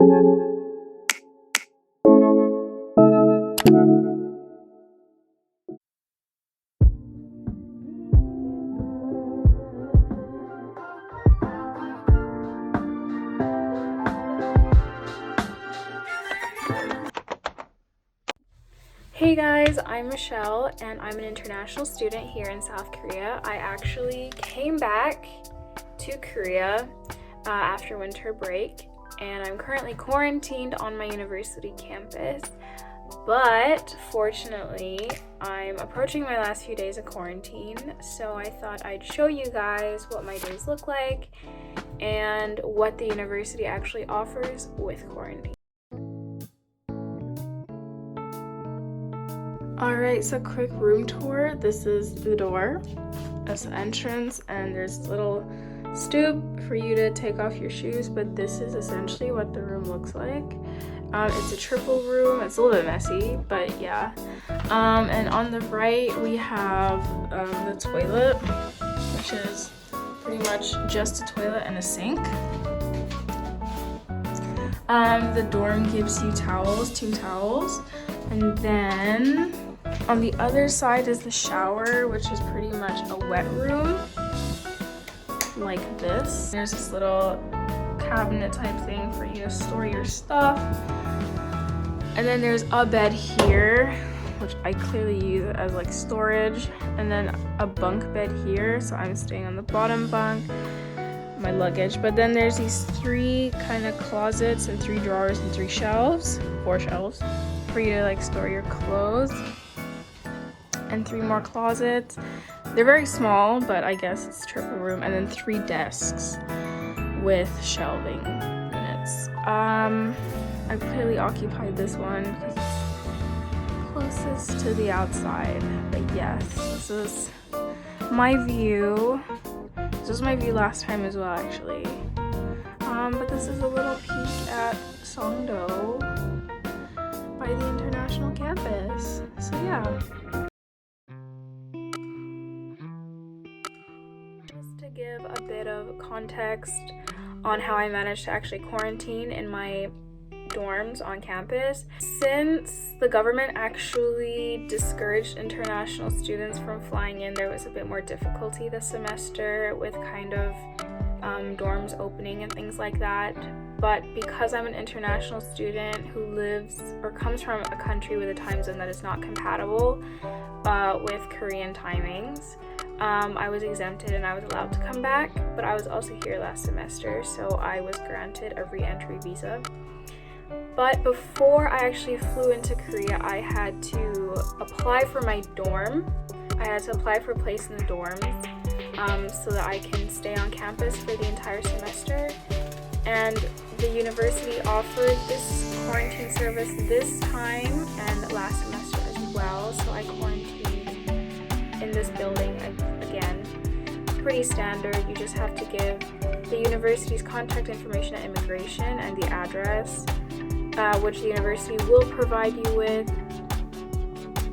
Hey guys, I'm Michelle and I'm an international student here in South Korea. I actually came back to Korea after winter break, and I'm currently quarantined on my university campus. But fortunately, I'm approaching my last few days of quarantine, so I thought I'd show you guys what my days look like and what the university actually offers with quarantine. Alright, so quick room tour. This is the door. That's the entrance, and there's a little stoop for you to take off your shoes, but this is essentially what the room looks like. It's a triple room. It's a little bit messy, but yeah. And on the right we have the toilet, which is pretty much just a toilet and a sink. The dorm gives you towels, 2 towels, and then on the other side is the shower, which is pretty much a wet room, like this. There's this little cabinet type thing for you to store your stuff. And then there's a bed here, which I clearly use as like storage. And then a bunk bed here, so I'm staying on the bottom bunk. My luggage. But then there's these 3 kind of closets and 3 drawers and 4 shelves for you to like store your clothes. And 3 more closets. They're very small, but I guess it's triple room. And then 3 desks with shelving units. I've clearly occupied this one because it's closest to the outside. But yes, this is my view. This was my view last time as well, actually. But this is a little peek at Songdo by the international campus. So yeah. Just to give a bit of context on how I managed to actually quarantine in my dorms on campus. Since the government actually discouraged international students from flying in, there was a bit more difficulty this semester with kind of dorms opening and things like that. But because I'm an international student who lives or comes from a country with a time zone that is not compatible with Korean timings, I was exempted and I was allowed to come back. But I was also here last semester, so I was granted a re-entry visa. But before I actually flew into Korea, I had to apply for my dorm. I had to apply for a place in the dorms so that I can stay on campus for the entire semester. And the university offered this quarantine service this time and last semester as well. So I quarantined in this building again. Pretty standard. You just have to give the university's contact information at immigration and the address, which the university will provide you with,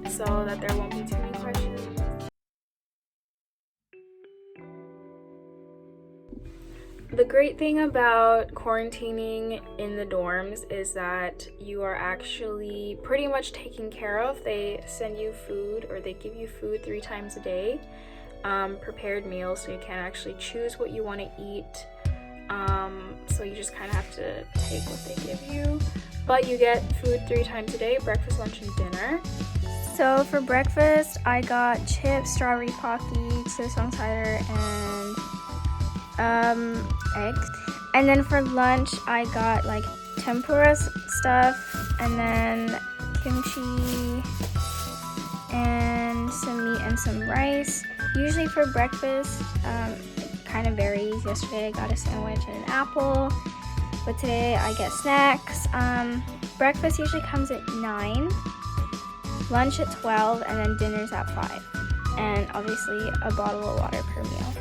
so that there won't be too many questions. The great thing about quarantining in the dorms is that you are actually pretty much taken care of. They send you food, or they give you food 3 times a day, prepared meals, so you can actually choose what you want to eat. So you just kind of have to take what they give you. But you get food 3 times a day, breakfast, lunch, and dinner. So for breakfast, I got chips, strawberry pocky, sesong cider, and eggs. And then for lunch, I got like tempura stuff, and then kimchi, and some meat and some rice. Usually for breakfast, it kind of varies. Yesterday I got a sandwich and an apple, but today I get snacks. Breakfast usually comes at 9, lunch at 12, and then dinner's at 5. And obviously a bottle of water per meal.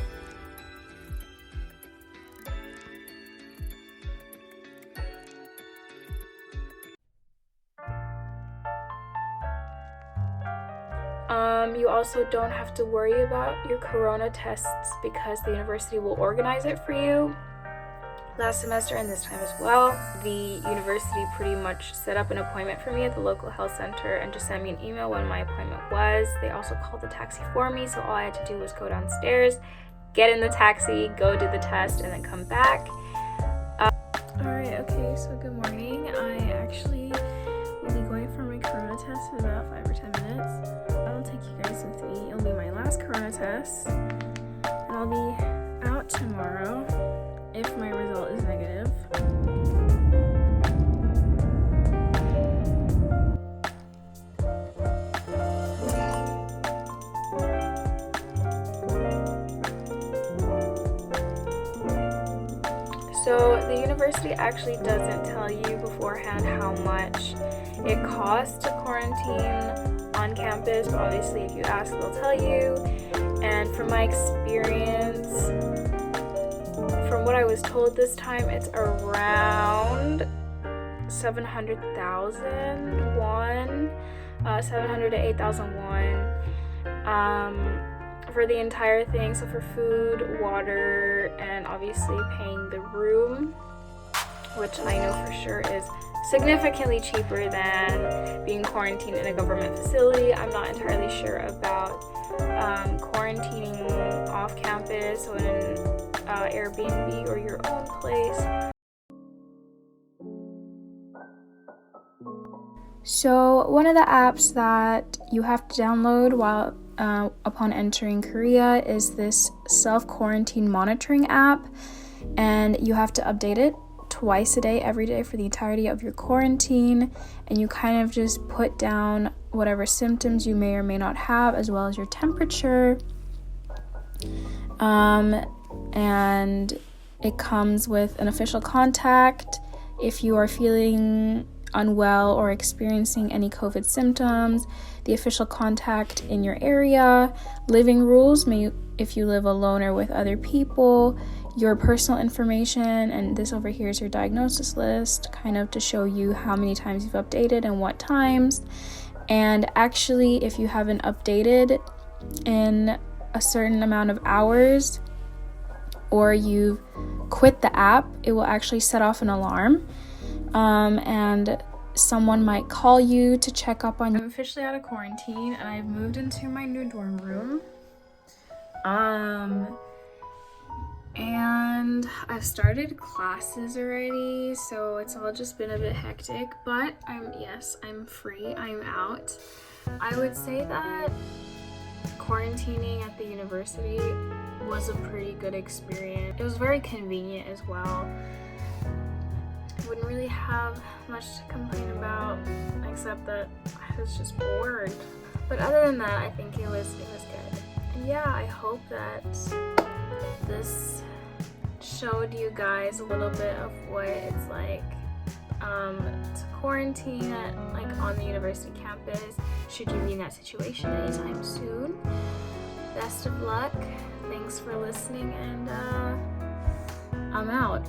You also don't have to worry about your corona tests because the university will organize it for you. last semester and this time as well. The university pretty much set up an appointment for me at the local health center and just sent me an email when my appointment was. They also called the taxi for me, so all I had to do was go downstairs, get in the taxi, go do the test, and then come back. Alright, okay, so good morning. I actually will be going for my corona test in about 5 or 10 minutes. I'll take you guys with me. It'll be my last corona test, and I'll be out tomorrow if my result is negative. So the university actually doesn't tell you beforehand how much it costs to quarantine on campus, but obviously if you ask, they'll tell you. And from my experience, from what I was told this time, it's around 700,000 won, 700 to 8,000 won. For the entire thing, so for food, water, and obviously paying the room, which I know for sure is significantly cheaper than being quarantined in a government facility. I'm not entirely sure about quarantining off campus or in an Airbnb or your own place. So one of the apps that you have to download while upon entering Korea is this self-quarantine monitoring app, and you have to update it twice a day, every day for the entirety of your quarantine, and you kind of just put down whatever symptoms you may or may not have, as well as your temperature, and it comes with an official contact if you are feeling unwell or experiencing any COVID symptoms, the official contact in your area, living rules, if you live alone or with other people, your personal information, and this over here is your diagnosis list, kind of to show you how many times you've updated and what times. And actually, if you haven't updated in a certain amount of hours or you've quit the app, it will actually set off an alarm. And someone might call you to check up on you. I'm officially out of quarantine and I've moved into my new dorm room. And I've started classes already, so it's all just been a bit hectic, but I'm free, I'm out. I would say that quarantining at the university was a pretty good experience. It was very convenient as well. Wouldn't really have much to complain about, except that I was just bored. But other than that, I think it was good. And yeah, I hope that this showed you guys a little bit of what it's like to quarantine on the university campus, should you be in that situation anytime soon. Best of luck. Thanks for listening, and I'm out.